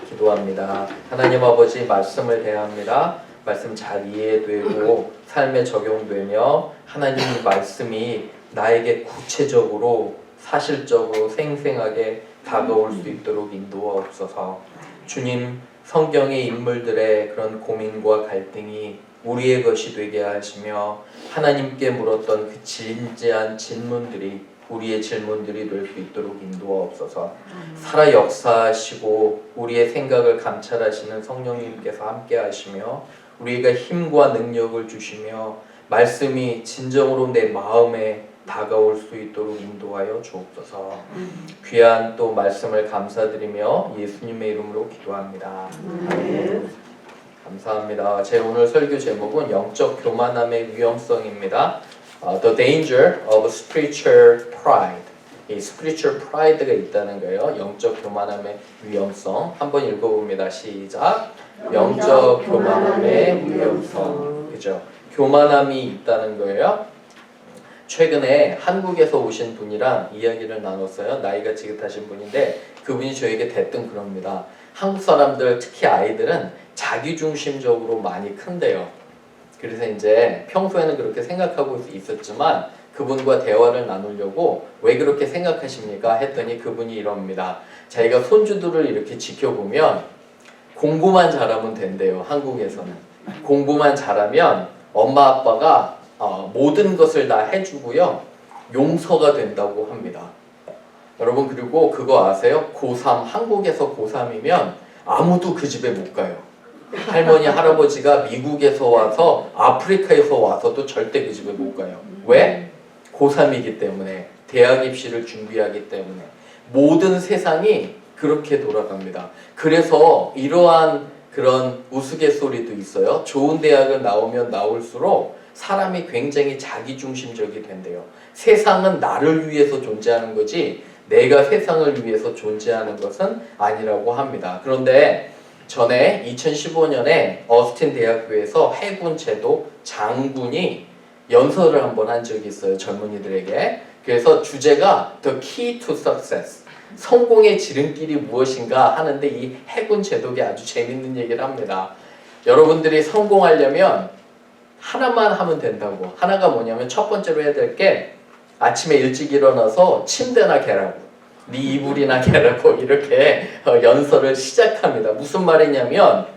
기도합니다. 하나님 아버지 말씀을 대합니다. 말씀 잘 이해되고 삶에 적용되며 하나님 말씀이 나에게 구체적으로 사실적으로 생생하게 다가올 수 있도록 인도하옵소서. 주님, 성경의 인물들의 그런 고민과 갈등이 우리의 것이 되게 하시며 하나님께 물었던 그 진지한 질문들이 우리의 질문들이 될 수 있도록 인도하옵소서. 살아 역사하시고 우리의 생각을 감찰하시는 성령님께서 함께 하시며 우리가 힘과 능력을 주시며 말씀이 진정으로 내 마음에 다가올 수 있도록 인도하여 주옵소서. 귀한 또 말씀을 감사드리며 예수님의 이름으로 기도합니다. 아멘. 감사합니다. 제 오늘 설교 제목은 영적 교만함의 위험성입니다. The danger of spiritual pride. 이 spiritual pride가 있다는 거예요. 영적 교만함의 위험성. 한번 읽어봅니다. 시작. 영적 교만함의 위험성. 그죠? 교만함이 있다는 거예요. 최근에 한국에서 오신 분이랑 이야기를 나눴어요. 나이가 지긋하신 분인데 그분이 저에게 대뜸 그럽니다. 한국 사람들, 특히 아이들은 자기중심적으로 많이 큰대요. 그래서 이제 평소에는 그렇게 생각하고 있었지만 그분과 대화를 나누려고 왜 그렇게 생각하십니까? 했더니 그분이 이럽니다. 자기가 손주들을 이렇게 지켜보면 공부만 잘하면 된대요. 한국에서는. 공부만 잘하면 엄마 아빠가 모든 것을 다 해주고요. 용서가 된다고 합니다. 여러분 그리고 그거 아세요? 고3, 한국에서 고3이면 아무도 그 집에 못 가요. 할머니, 할아버지가 미국에서 와서 아프리카에서 와서도 절대 그 집에 못 가요. 왜? 고3이기 때문에, 대학 입시를 준비하기 때문에. 모든 세상이 그렇게 돌아갑니다. 그래서 이러한 그런 우스갯소리도 있어요. 좋은 대학을 나오면 나올수록 사람이 굉장히 자기중심적이 된대요. 세상은 나를 위해서 존재하는 거지 내가 세상을 위해서 존재하는 것은 아니라고 합니다. 그런데 전에 2015년에 어스틴 대학교에서 해군 제도 장군이 연설을 한번 한 적이 있어요. 젊은이들에게. 그래서 주제가 The Key to Success. 성공의 지름길이 무엇인가 하는데 이 해군 제독이 아주 재밌는 얘기를 합니다. 여러분들이 성공하려면 하나만 하면 된다고. 하나가 뭐냐면 첫 번째로 해야 될 게 아침에 일찍 일어나서 침대나 개라고. 네 이불이나 개라고 이렇게 연설을 시작합니다. 무슨 말이냐면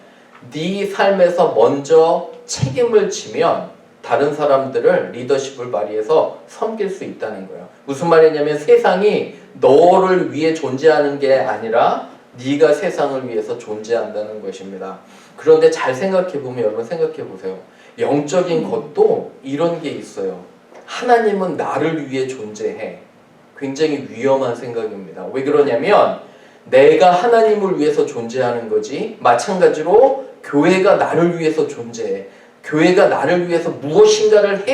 네 삶에서 먼저 책임을 지면 다른 사람들을 리더십을 발휘해서 섬길 수 있다는 거예요. 무슨 말이냐면 세상이 너를 위해 존재하는 게 아니라 네가 세상을 위해서 존재한다는 것입니다. 그런데 잘 생각해보면 여러분 생각해보세요. 영적인 것도 이런 게 있어요. 하나님은 나를 위해 존재해. 굉장히 위험한 생각입니다. 왜 그러냐면 내가 하나님을 위해서 존재하는 거지 마찬가지로 교회가 나를 위해서 존재해. 교회가 나를 위해서 무엇인가를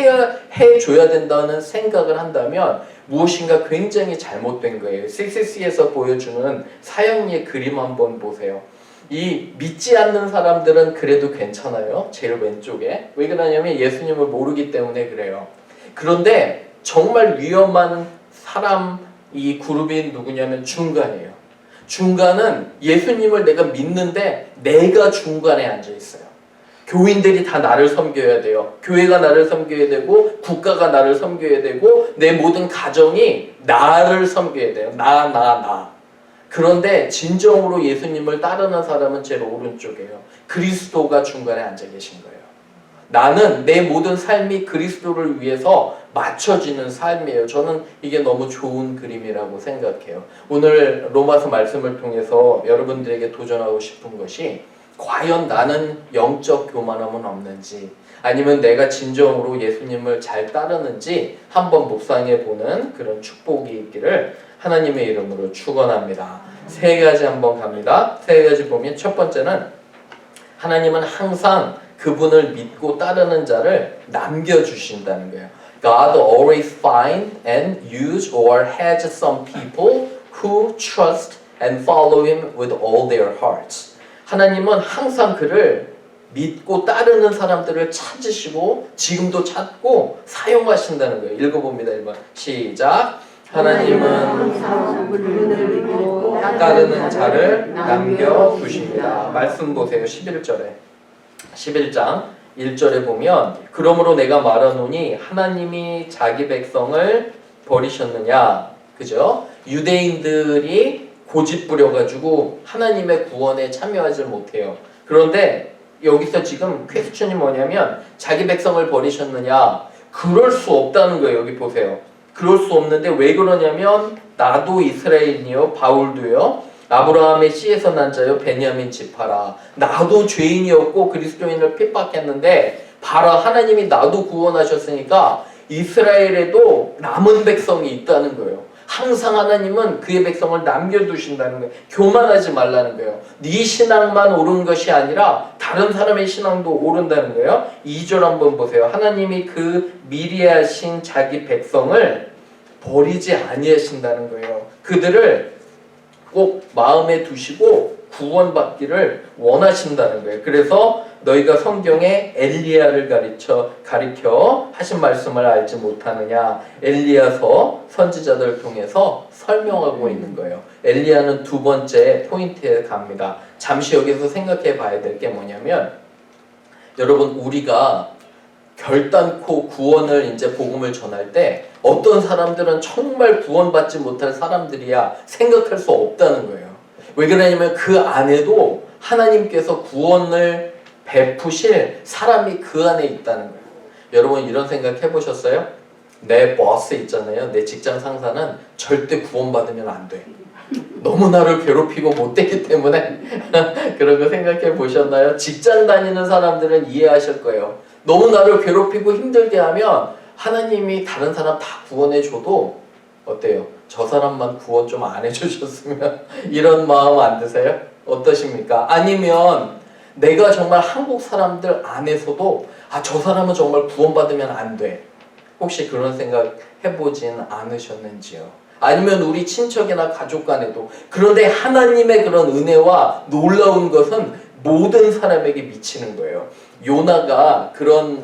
해줘야 된다는 생각을 한다면 무엇인가 굉장히 잘못된 거예요. CCC에서 보여주는 사형리의 그림 한번 보세요. 이 믿지 않는 사람들은 그래도 괜찮아요. 제일 왼쪽에. 왜 그러냐면 예수님을 모르기 때문에 그래요. 그런데 정말 위험한 사람 이 그룹이 누구냐면 중간이에요. 중간은 예수님을 내가 믿는데 내가 중간에 앉아 있어요. 교인들이 다 나를 섬겨야 돼요. 교회가 나를 섬겨야 되고 국가가 나를 섬겨야 되고 내 모든 가정이 나를 섬겨야 돼요. 나. 그런데 진정으로 예수님을 따르는 사람은 제일 오른쪽이에요. 그리스도가 중간에 앉아 계신 거예요. 나는 내 모든 삶이 그리스도를 위해서 맞춰지는 삶이에요. 저는 이게 너무 좋은 그림이라고 생각해요. 오늘 로마서 말씀을 통해서 여러분들에게 도전하고 싶은 것이 과연 나는 영적 교만함은 없는지 아니면 내가 진정으로 예수님을 잘 따르는지 한번 묵상해보는 그런 축복이 있기를 하나님의 이름으로 축원합니다. 세 가지 한번 갑니다. 세 가지 보면 첫 번째는 하나님은 항상 그분을 믿고 따르는 자를 남겨주신다는 거예요. God always find and use or has some people who trust and follow Him with all their hearts. 하나님은 항상 그를 믿고 따르는 사람들을 찾으시고 지금도 찾고 사용하신다는 거예요. 읽어봅니다. 1번 시작. 하나님은 따르는 자를 남겨두십니다. 말씀 보세요. 11절에 11장 1절에 보면 그러므로 내가 말하노니 하나님이 자기 백성을 버리셨느냐. 그죠? 유대인들이 고집 부려가지고 하나님의 구원에 참여하지 못해요. 그런데 여기서 지금 퀘스천이 뭐냐면 자기 백성을 버리셨느냐. 그럴 수 없다는 거예요. 여기 보세요. 그럴 수 없는데 왜 그러냐면 나도 이스라엘이요 바울도요 아브라함의 씨에서 난 자요 베냐민 지파라. 나도 죄인이었고 그리스도인을 핍박했는데 봐라 하나님이 나도 구원하셨으니까 이스라엘에도 남은 백성이 있다는 거예요. 항상 하나님은 그의 백성을 남겨두신다는 거예요. 교만하지 말라는 거예요. 네 신앙만 옳은 것이 아니라 다른 사람의 신앙도 옳은다는 거예요. 2절 한번 보세요. 하나님이 그 미리 하신 자기 백성을 버리지 아니하신다는 거예요. 그들을 꼭 마음에 두시고 구원받기를 원하신다는 거예요. 그래서 너희가 성경에 엘리야를 가리켜 하신 말씀을 알지 못하느냐. 엘리야서 선지자들을 통해서 설명하고 있는 거예요. 엘리야는 두 번째 포인트에 갑니다. 잠시 여기서 생각해 봐야 될 게 뭐냐면 여러분 우리가 결단코 구원을 이제 복음을 전할 때 어떤 사람들은 정말 구원받지 못할 사람들이야 생각할 수 없다는 거예요. 왜 그러냐면 그 안에도 하나님께서 구원을 베푸실 사람이 그 안에 있다는 거예요. 여러분 이런 생각 해보셨어요? 내 보스 있잖아요. 내 직장 상사는 절대 구원받으면 안 돼. 너무 나를 괴롭히고 못되기 때문에 그런 거 생각해 보셨나요? 직장 다니는 사람들은 이해하실 거예요. 너무 나를 괴롭히고 힘들게 하면 하나님이 다른 사람 다 구원해 줘도 어때요? 저 사람만 구원 좀 안 해주셨으면 이런 마음 안 드세요? 어떠십니까? 아니면 내가 정말 한국 사람들 안에서도 저 사람은 정말 구원받으면 안 돼. 혹시 그런 생각 해보진 않으셨는지요? 아니면 우리 친척이나 가족 간에도. 그런데 하나님의 그런 은혜와 놀라운 것은 모든 사람에게 미치는 거예요. 요나가 그런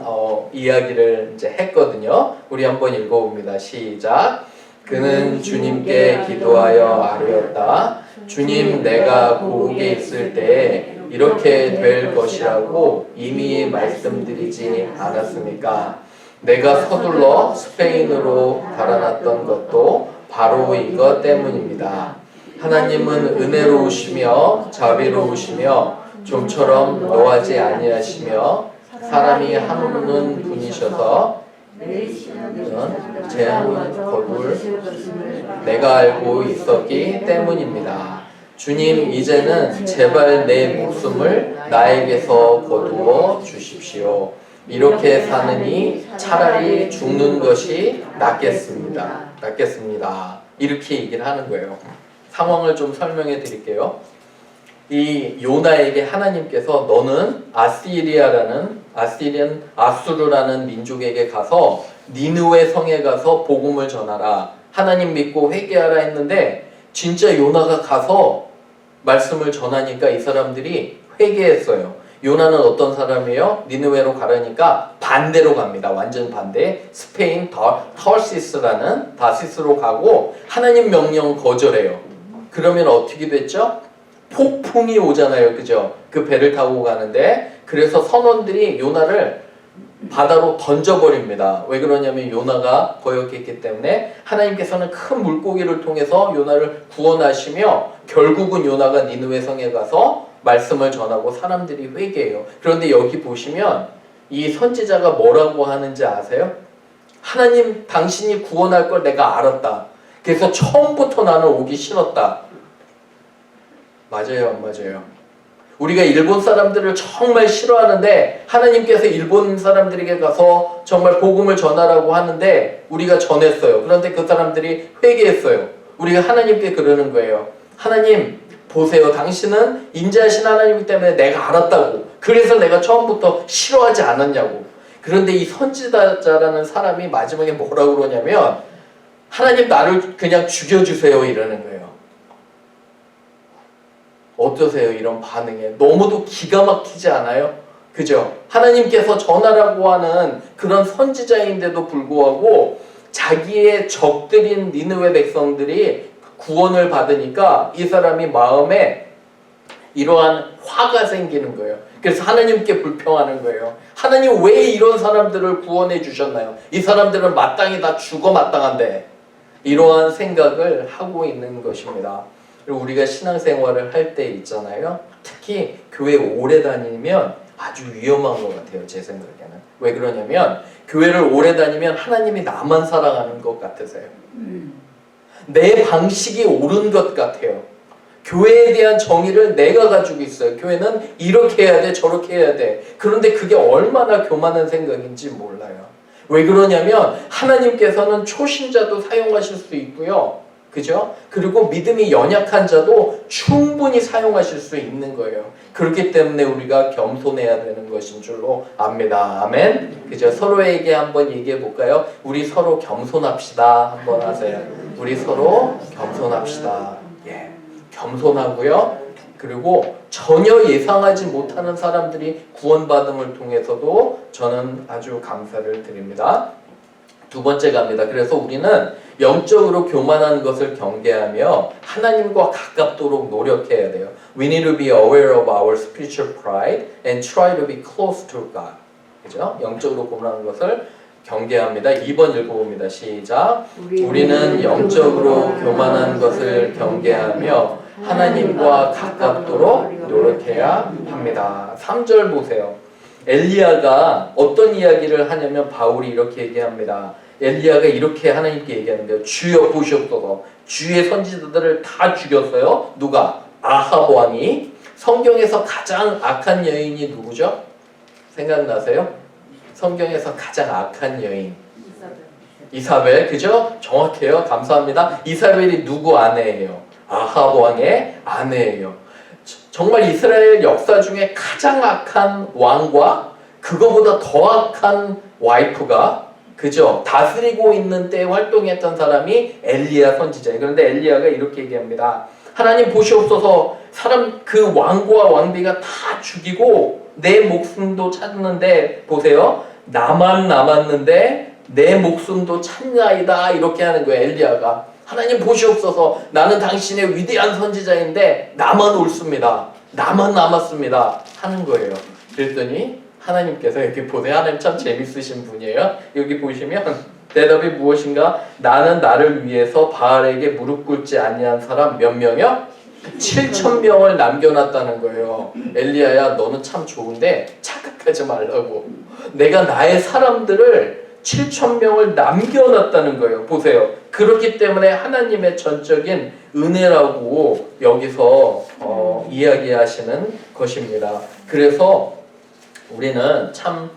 이야기를 이제 했거든요. 우리 한번 읽어봅니다. 시작. 그는 주님께 기도하여 아뢰었다. 주님, 내가 고국에 있을 때 이렇게 될 것이라고 이미 말씀드리지 않았습니까? 내가 서둘러 스페인으로 달아났던 것도 바로 이것 때문입니다. 하나님은 은혜로우시며 자비로우시며 좀처럼 노하지 아니하시며 사람이 하는 분이셔서 재앙을 거둘 내가 알고 있었기 때문입니다. 주님, 이제는 제발 내 목숨을 나에게서 거두어 주십시오. 이렇게 사느니 차라리 죽는 것이 낫겠습니다. 이렇게 얘기를 하는 거예요. 상황을 좀 설명해 드릴게요. 이 요나에게 하나님께서 너는 아수르라는 민족에게 가서 니느웨 성에 가서 복음을 전하라. 하나님 믿고 회개하라 했는데 진짜 요나가 가서 말씀을 전하니까 이 사람들이 회개했어요. 요나는 어떤 사람이에요? 니느웨로 가라니까 반대로 갑니다. 완전 반대. 스페인 터시스라는 다시스로 가고 하나님 명령 거절해요. 그러면 어떻게 됐죠? 폭풍이 오잖아요. 그죠? 그 배를 타고 가는데 그래서 선원들이 요나를 바다로 던져버립니다. 왜 그러냐면 요나가 거역했기 때문에 하나님께서는 큰 물고기를 통해서 요나를 구원하시며 결국은 요나가 니느웨 성에 가서 말씀을 전하고 사람들이 회개해요. 그런데 여기 보시면 이 선지자가 뭐라고 하는지 아세요? 하나님 당신이 구원할 걸 내가 알았다. 그래서 처음부터 나는 오기 싫었다. 맞아요, 안 맞아요? 우리가 일본 사람들을 정말 싫어하는데 하나님께서 일본 사람들에게 가서 정말 복음을 전하라고 하는데 우리가 전했어요. 그런데 그 사람들이 회개했어요. 우리가 하나님께 그러는 거예요. 하나님 보세요. 당신은 인자하신 하나님이기 때문에 내가 알았다고. 그래서 내가 처음부터 싫어하지 않았냐고. 그런데 이 선지자라는 사람이 마지막에 뭐라고 그러냐면 하나님 나를 그냥 죽여주세요 이러는 거예요. 어떠세요? 이런 반응에 너무도 기가 막히지 않아요? 그죠? 하나님께서 전하라고 하는 그런 선지자인데도 불구하고 자기의 적들인 니느웨 백성들이 구원을 받으니까 이 사람이 마음에 이러한 화가 생기는 거예요. 그래서 하나님께 불평하는 거예요. 하나님 왜 이런 사람들을 구원해 주셨나요? 이 사람들은 마땅히 다 죽어 마땅한데. 이러한 생각을 하고 있는 것입니다. 그리고 우리가 신앙생활을 할 때 있잖아요. 특히 교회 오래 다니면 아주 위험한 것 같아요. 제 생각에는. 왜 그러냐면 교회를 오래 다니면 하나님이 나만 사랑하는 것 같으세요. 내 방식이 옳은 것 같아요. 교회에 대한 정의를 내가 가지고 있어요. 교회는 이렇게 해야 돼, 저렇게 해야 돼. 그런데 그게 얼마나 교만한 생각인지 몰라요. 왜 그러냐면 하나님께서는 초신자도 사용하실 수 있고요. 그죠? 그리고 믿음이 연약한 자도 충분히 사용하실 수 있는 거예요. 그렇기 때문에 우리가 겸손해야 되는 것인 줄로 압니다. 아멘. 그죠? 서로에게 한번 얘기해 볼까요? 우리 서로 겸손합시다. 한번 하세요. 우리 서로 겸손합시다. 예. 겸손하고요. 그리고 전혀 예상하지 못하는 사람들이 구원받음을 통해서도 저는 아주 감사를 드립니다. 두 번째 갑니다. 그래서 우리는 영적으로 교만한 것을 경계하며 하나님과 가깝도록 노력해야 돼요. We need to be aware of our spiritual pride and try to be close to God. 그죠? 영적으로 교만한 것을 경계합니다. 2번 읽어봅니다. 시작. 우리는 영적으로 교만한 것을 경계하며 하나님과 가깝도록 노력해야 합니다. 3절 보세요. 엘리야가 어떤 이야기를 하냐면 바울이 이렇게 얘기합니다. 엘리야가 이렇게 하나님께 얘기하는데요. 주여 보시옵소서. 주의 선지자들을 다 죽였어요. 누가? 아합 왕이. 성경에서 가장 악한 여인이 누구죠? 생각나세요? 성경에서 가장 악한 여인. 이사벨. 그죠? 정확해요. 감사합니다. 이사벨이 누구 아내예요? 아합 왕의 아내예요. 정말 이스라엘 역사 중에 가장 악한 왕과 그거보다 더 악한 와이프가, 그죠? 다스리고 있는 때에 활동했던 사람이 엘리야 선지자예요. 그런데 엘리야가 이렇게 얘기합니다. 하나님 보시옵소서. 사람 그 왕과 왕비가 다 죽이고 내 목숨도 찾는데 보세요. 나만 남았는데 내 목숨도 찾나이다. 이렇게 하는 거예요. 엘리야가. 하나님 보시옵소서. 나는 당신의 위대한 선지자인데 나만 옳습니다. 나만 남았습니다. 하는 거예요. 그랬더니 하나님께서 여기 보세요. 하나님 참 재밌으신 분이에요. 여기 보시면 대답이 무엇인가? 나는 나를 위해서 바알에게 무릎 꿇지 아니한 사람 몇 명이요? 7,000명을 남겨놨다는 거예요. 엘리야야 너는 참 좋은데 착각하지 말라고. 내가 나의 사람들을 7,000명을 남겨놨다는 거예요. 보세요. 그렇기 때문에 하나님의 전적인 은혜라고 여기서 이야기하시는 것입니다. 그래서 우리는 참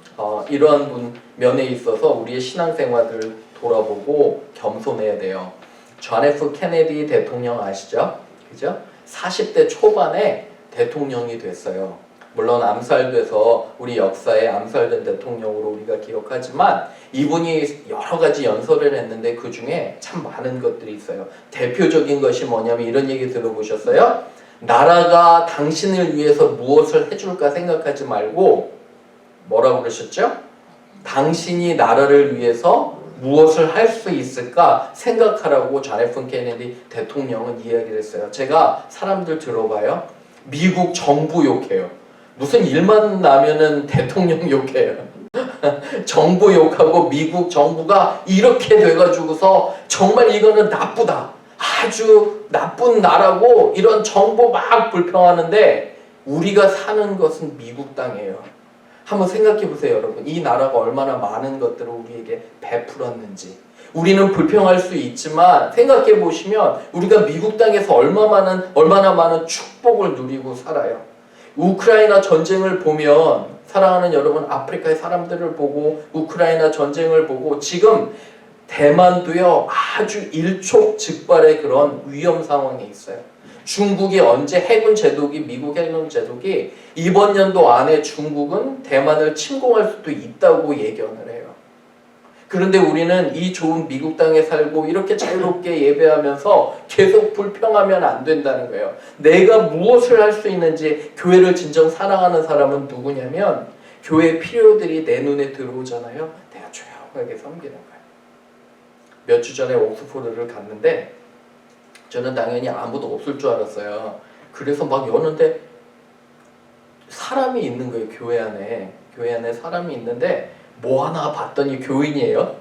이러한 면에 있어서 우리의 신앙생활을 돌아보고 겸손해야 돼요. 존 F 케네디 대통령 아시죠? 그죠? 40대 초반에 대통령이 됐어요. 물론 암살돼서 우리 역사에 암살된 대통령으로 우리가 기억하지만 이분이 여러 가지 연설을 했는데 그 중에 참 많은 것들이 있어요. 대표적인 것이 뭐냐면 이런 얘기 들어보셨어요? 나라가 당신을 위해서 무엇을 해줄까 생각하지 말고 뭐라고 그러셨죠? 당신이 나라를 위해서 무엇을 할 수 있을까 생각하라고 존 F 케네디 대통령은 이야기를 했어요. 제가 사람들 들어봐요. 미국 정부 욕해요. 무슨 일만 나면은 대통령 욕해요. 정부 욕하고 미국 정부가 이렇게 돼가지고서 정말 이거는 나쁘다. 아주 나쁜 나라고 이런 정부 막 불평하는데 우리가 사는 것은 미국 땅이에요. 한번 생각해 보세요, 여러분. 이 나라가 얼마나 많은 것들을 우리에게 베풀었는지. 우리는 불평할 수 있지만 생각해 보시면 우리가 미국 땅에서 얼마나 많은 축복을 누리고 살아요. 우크라이나 전쟁을 보면 사랑하는 여러분, 아프리카의 사람들을 보고 우크라이나 전쟁을 보고 지금 대만도요 아주 일촉즉발의 그런 위험 상황에 있어요. 중국이 언제 해군 제독이 미국 해군 제독이 이번 연도 안에 중국은 대만을 침공할 수도 있다고 예견을 해요. 그런데 우리는 이 좋은 미국 땅에 살고 이렇게 자유롭게 예배하면서 계속 불평하면 안 된다는 거예요. 내가 무엇을 할 수 있는지. 교회를 진정 사랑하는 사람은 누구냐면 교회 필요들이 내 눈에 들어오잖아요. 내가 조용하게 섬기는 거예요. 몇 주 전에 옥스포드를 갔는데 저는 당연히 아무도 없을 줄 알았어요. 그래서 막 여는데 사람이 있는 거예요. 교회 안에 사람이 있는데 뭐 하나 봤더니 교인이에요.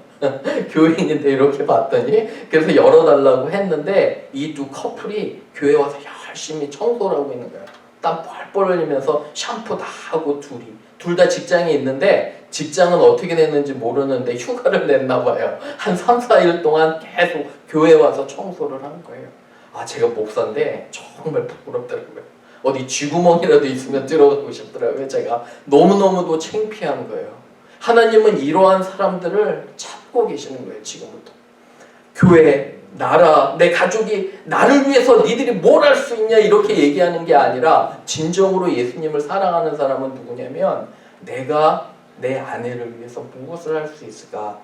교인인데 이렇게 봤더니 그래서 열어달라고 했는데 이 두 커플이 교회 와서 열심히 청소를 하고 있는 거예요. 땀 뻘뻘 흘리면서 샴푸 다 하고 둘 다 직장에 있는데 직장은 어떻게 됐는지 모르는데 휴가를 냈나 봐요. 한 3, 4일 동안 계속 교회 와서 청소를 한 거예요. 아, 제가 목사인데 정말 부끄럽더라고요. 어디 쥐구멍이라도 있으면 들어가고 싶더라고요. 제가 너무너무도 창피한 거예요. 하나님은 이러한 사람들을 찾고 계시는 거예요. 지금부터. 교회, 나라, 내 가족이 나를 위해서 니들이 뭘 할 수 있냐 이렇게 얘기하는 게 아니라 진정으로 예수님을 사랑하는 사람은 누구냐면 내가 내 아내를 위해서 무엇을 할 수 있을까?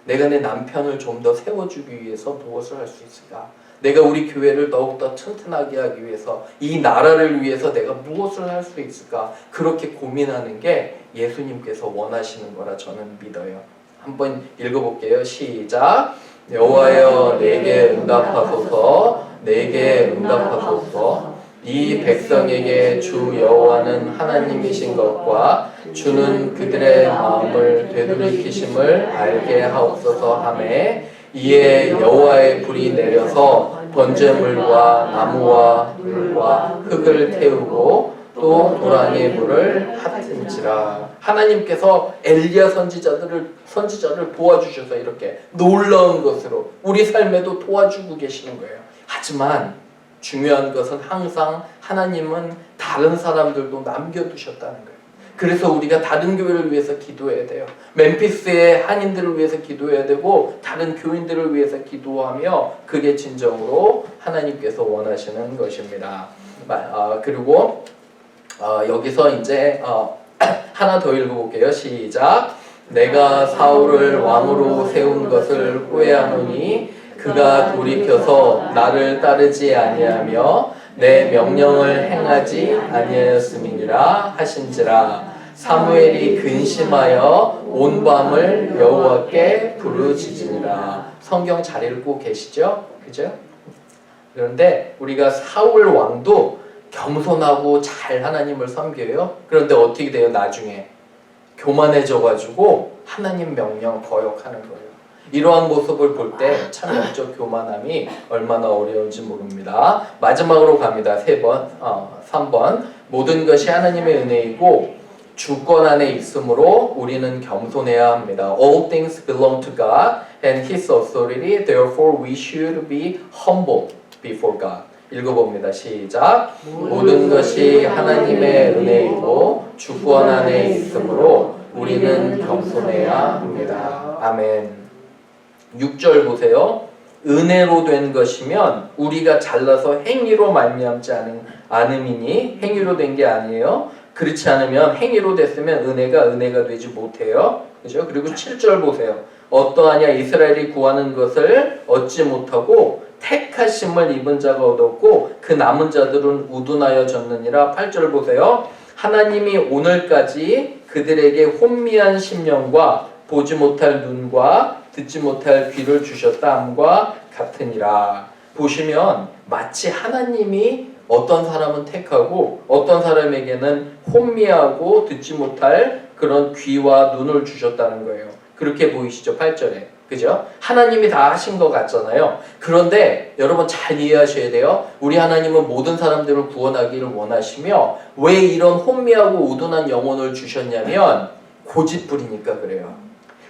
내가 내 남편을 좀 더 세워주기 위해서 무엇을 할 수 있을까? 내가 우리 교회를 더욱더 튼튼하게 하기 위해서 이 나라를 위해서 내가 무엇을 할 수 있을까? 그렇게 고민하는 게 예수님께서 원하시는 거라 저는 믿어요. 한번 읽어볼게요. 시작. 여호와여 내게 응답하소서. 내게 응답하소서. 이 백성에게 주 여호와는 하나님이신 것과 주는 그들의 마음을 되돌이키심을 알게 하옵소서 하매 이에 여호와의 불이 내려서 번제물과 나무와 물과 흙을 태우고 또 도랑의 물을 핫은지라. 하나님께서 엘리야 선지자를 도와주셔서 이렇게 놀라운 것으로 우리 삶에도 도와주고 계시는 거예요. 하지만 중요한 것은 항상 하나님은 다른 사람들도 남겨두셨다는 거예요. 그래서 우리가 다른 교회를 위해서 기도해야 돼요. 멤피스의 한인들을 위해서 기도해야 되고 다른 교인들을 위해서 기도하며 그게 진정으로 하나님께서 원하시는 것입니다. 그리고 여기서 이제 하나 더 읽어볼게요. 시작. 내가 사울을 왕으로 세운 것을 후회하노니 그가 돌이켜서 나를 따르지 아니하며 내 명령을 행하지 아니하였음이니라 하신지라. 사무엘이 근심하여 온 밤을 여호와께 부르짖으니라. 성경 잘 읽고 계시죠? 그죠? 그런데 우리가 사울 왕도 겸손하고 잘 하나님을 섬겨요. 그런데 어떻게 돼요? 나중에 교만해져가지고 하나님 명령 거역하는 거예요. 이러한 모습을 볼 때 참 영적 교만함이 얼마나 어려운지 모릅니다. 마지막으로 갑니다. 3번. 모든 것이 하나님의 은혜이고 주권 안에 있으므로 우리는 겸손해야 합니다. All things belong to God and His authority. Therefore we should be humble before God. 읽어봅니다. 시작. 모든 것이 하나님의 은혜이고 주권 안에 있으므로 우리는 겸손해야 합니다. 아멘. 6절 보세요. 은혜로 된 것이면 우리가 잘나서 행위로 말미암지 않음이니 행위로 된 게 아니에요. 그렇지 않으면 행위로 됐으면 은혜가 되지 못해요. 그죠? 그리고 7절 보세요. 어떠하냐 이스라엘이 구하는 것을 얻지 못하고 택하심을 입은 자가 얻었고 그 남은 자들은 우둔하여졌느니라. 8절 보세요. 하나님이 오늘까지 그들에게 혼미한 심령과 보지 못할 눈과 듣지 못할 귀를 주셨다 함과 같으니라. 보시면 마치 하나님이 어떤 사람은 택하고 어떤 사람에게는 혼미하고 듣지 못할 그런 귀와 눈을 주셨다는 거예요. 그렇게 보이시죠? 8절에. 그죠? 하나님이 다 하신 것 같잖아요. 그런데 여러분 잘 이해하셔야 돼요. 우리 하나님은 모든 사람들을 구원하기를 원하시며 왜 이런 혼미하고 우둔한 영혼을 주셨냐면 고집부리니까 그래요.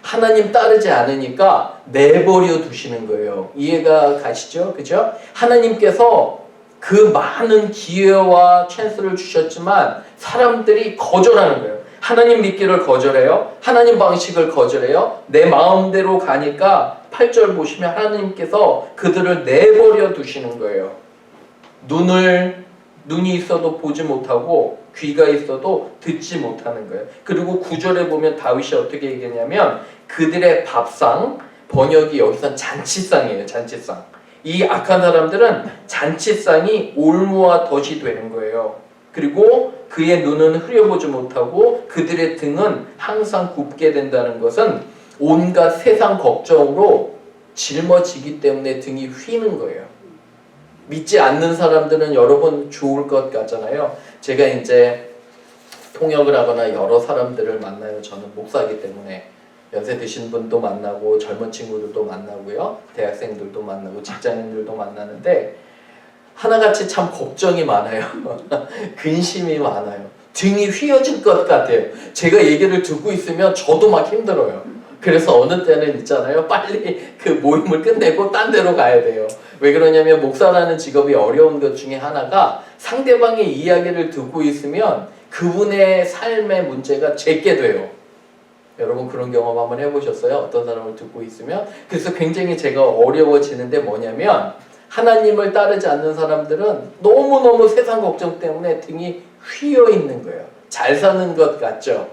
하나님 따르지 않으니까 내버려 두시는 거예요. 이해가 가시죠? 그죠? 하나님께서 그 많은 기회와 찬스를 주셨지만 사람들이 거절하는 거예요. 하나님 믿기를 거절해요. 하나님 방식을 거절해요. 내 마음대로 가니까 8절 보시면 하나님께서 그들을 내버려 두시는 거예요. 눈이 있어도 보지 못하고 귀가 있어도 듣지 못하는 거예요. 그리고 9절에 보면 다윗이 어떻게 얘기하냐면 그들의 밥상, 번역이 여기선 잔치상이에요. 잔치상. 이 악한 사람들은 잔치상이 올무와 덫이 되는 거예요. 그리고 그의 눈은 흐려보지 못하고 그들의 등은 항상 굽게 된다는 것은 온갖 세상 걱정으로 짊어지기 때문에 등이 휘는 거예요. 믿지 않는 사람들은 여러분 좋을 것 같잖아요. 제가 이제 통역을 하거나 여러 사람들을 만나요. 저는 목사이기 때문에 연세 드신 분도 만나고 젊은 친구들도 만나고요. 대학생들도 만나고 직장인들도 만나는데 하나같이 참 걱정이 많아요. 근심이 많아요. 등이 휘어질 것 같아요. 제가 얘기를 듣고 있으면 저도 막 힘들어요. 그래서 어느 때는 있잖아요. 빨리 그 모임을 끝내고 딴 데로 가야 돼요. 왜 그러냐면 목사라는 직업이 어려운 것 중에 하나가 상대방의 이야기를 듣고 있으면 그분의 삶의 문제가 제게 돼요. 여러분 그런 경험 한번 해보셨어요? 어떤 사람을 듣고 있으면? 그래서 굉장히 제가 어려워지는데 뭐냐면 하나님을 따르지 않는 사람들은 너무너무 세상 걱정 때문에 등이 휘어 있는 거예요. 잘 사는 것 같죠?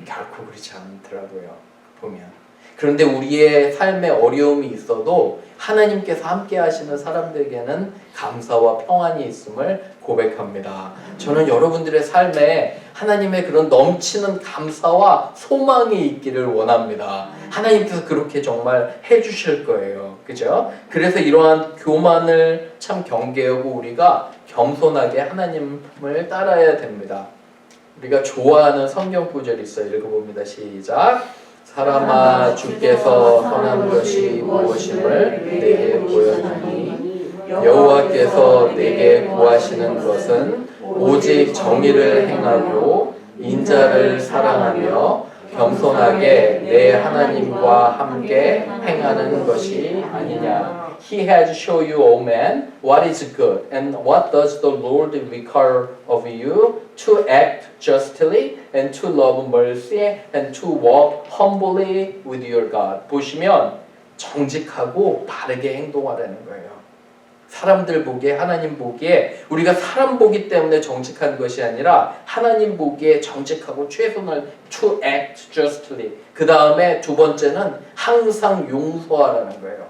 결코 그렇지 않더라고요. 보면. 그런데 우리의 삶에 어려움이 있어도 하나님께서 함께 하시는 사람들에게는 감사와 평안이 있음을 고백합니다. 저는 여러분들의 삶에 하나님의 그런 넘치는 감사와 소망이 있기를 원합니다. 하나님께서 그렇게 정말 해주실 거예요. 그죠? 그래서 이러한 교만을 참 경계하고 우리가 겸손하게 하나님을 따라야 됩니다. 우리가 좋아하는 성경 구절이 있어요. 읽어봅니다. 시작. 사람아 주께서 선한 것이 무엇임을 내게 보였나니 여호와께서 내게 구하시는 것은 오직 정의를 행하고 인자를 사랑하며 겸손하게 내 하나님과 함께 행하는 것이 아니냐. He has shown you, O man, what is good, and what does the Lord require of you? To act justly, and to love mercy, and to walk humbly with your God. 보시면 정직하고 바르게 행동하라는 거예요. 사람들 보기에, 하나님 보기에, 우리가 사람 보기 때문에 정직한 것이 아니라 하나님 보기에 정직하고 최선을 to act justly. 그 다음에 두 번째는 항상 용서하라는 거예요.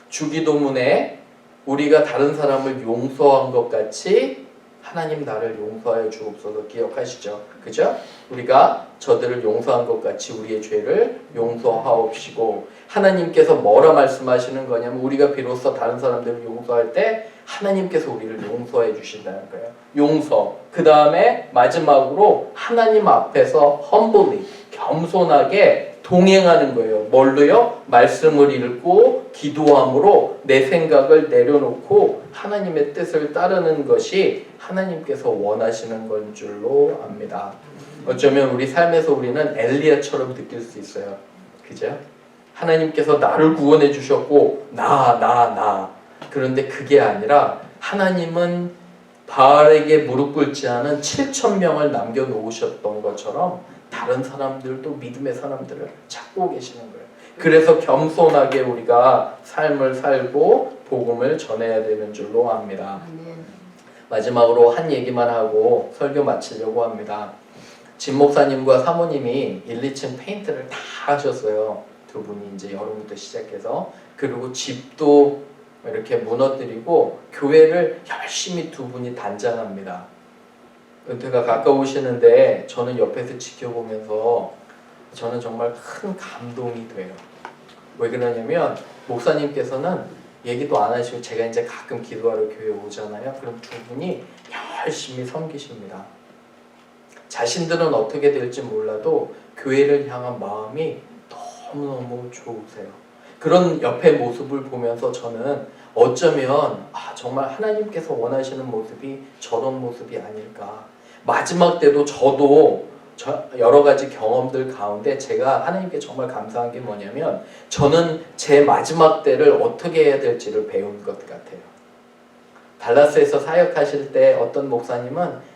주기도문에 우리가 다른 사람을 용서한 것 같이 하나님 나를 용서하여 주옵소서. 기억하시죠? 그죠? 우리가 저들을 용서한 것 같이 우리의 죄를 용서하옵시고, 하나님께서 뭐라 말씀하시는 거냐면 우리가 비로소 다른 사람들을 용서할 때 하나님께서 우리를 용서해 주신다는 거예요. 용서. 그 다음에 마지막으로 하나님 앞에서 humbly, 겸손하게 동행하는 거예요. 뭘로요? 말씀을 읽고 기도함으로 내 생각을 내려놓고 하나님의 뜻을 따르는 것이 하나님께서 원하시는 건 줄로 압니다. 어쩌면 우리 삶에서 우리는 엘리야처럼 느낄 수 있어요. 그죠? 하나님께서 나를 구원해 주셨고 나. 그런데 그게 아니라 하나님은 바알에게 무릎 꿇지 않은 7,000명을 남겨놓으셨던 것처럼 다른 사람들도 믿음의 사람들을 찾고 계시는 거예요. 그래서 겸손하게 우리가 삶을 살고 복음을 전해야 되는 줄로 압니다. 마지막으로 한 얘기만 하고 설교 마치려고 합니다. 진 목사님과 사모님이 1, 2층 페인트를 다 하셨어요. 두 분이 이제 여름부터 시작해서. 그리고 집도 이렇게 무너뜨리고 교회를 열심히 두 분이 단장합니다. 은퇴가 가까우시는데 저는 옆에서 지켜보면서 저는 정말 큰 감동이 돼요. 왜 그러냐면 목사님께서는 얘기도 안 하시고 제가 이제 가끔 기도하러 교회 오잖아요. 그럼 두 분이 열심히 섬기십니다. 자신들은 어떻게 될지 몰라도 교회를 향한 마음이 너무너무 좋으세요. 그런 옆의 모습을 보면서 저는 어쩌면 정말 하나님께서 원하시는 모습이 저런 모습이 아닐까. 마지막 때도 저도 여러 가지 경험들 가운데 제가 하나님께 정말 감사한 게 뭐냐면 저는 제 마지막 때를 어떻게 해야 될지를 배운 것 같아요. 달라스에서 사역하실 때 어떤 목사님은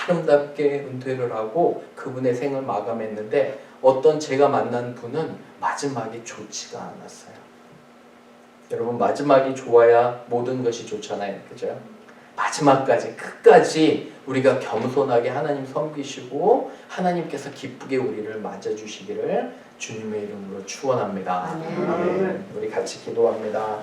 아름답게 은퇴를 하고 그분의 생을 마감했는데 어떤 제가 만난 분은 마지막이 좋지가 않았어요. 여러분 마지막이 좋아야 모든 것이 좋잖아요. 그죠? 마지막까지 끝까지 우리가 겸손하게 하나님 섬기시고 하나님께서 기쁘게 우리를 맞아주시기를 주님의 이름으로 축원합니다. 아멘. 우리 같이 기도합니다.